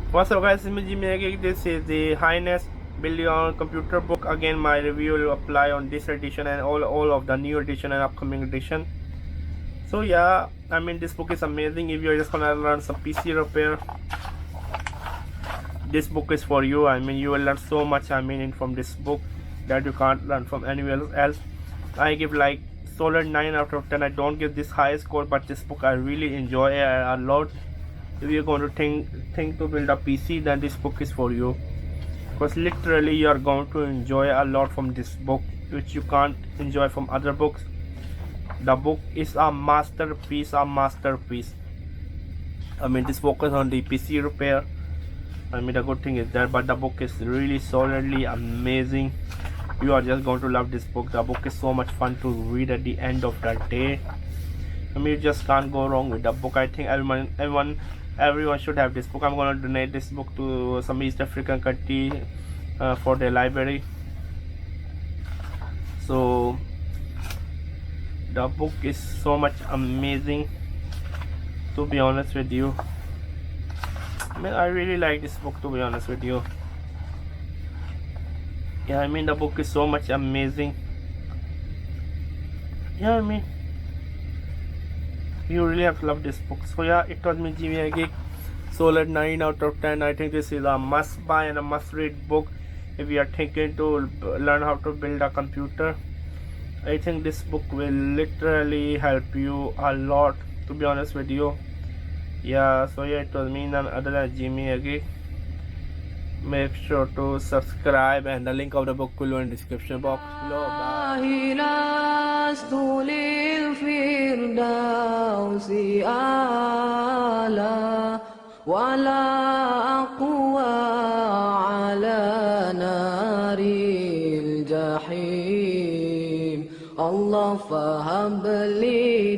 What's up guys, this is the Haynes Build Your Computer book. Again, my review will apply on this edition and all of the new edition and upcoming edition. So yeah, I mean this book is amazing. If you're just gonna learn some PC repair, this book is for you. I mean you will learn so much from this book that you can't learn from anywhere else. I give like solid 9 out of 10. I don't give this high score, but this book I really enjoy a lot. If you're going to think to build a PC, then this book is for you, because literally you are going to enjoy a lot from this book, which you can't enjoy from other books. The book is a masterpiece. I mean this focus on the PC repair. I mean the good thing is that, but the book is really solidly amazing. You are just going to love this book. The book is so much fun to read at the end of the day. I mean you just can't go wrong with the book. I think everyone should have this book. I'm going to donate this book to some East African country for their library. So the book is so much amazing, to be honest with you. I mean I really like this book, to be honest with you. Yeah, I mean the book is so much amazing. Yeah, I mean you really have to love this book. So yeah, it was me, Jimmy Geek. Solid 9 out of 10. I think this is a must buy and a must read book if you are thinking to learn how to build a computer. I think this book will literally help you a lot, to be honest with you. Yeah, so yeah, it was me, none other than Jimmy Geek. Make sure to subscribe, and the link of the book will be in the description box below. Bye. الفردوس أعلى ولا أقوى على نار الجحيم الله فهب لي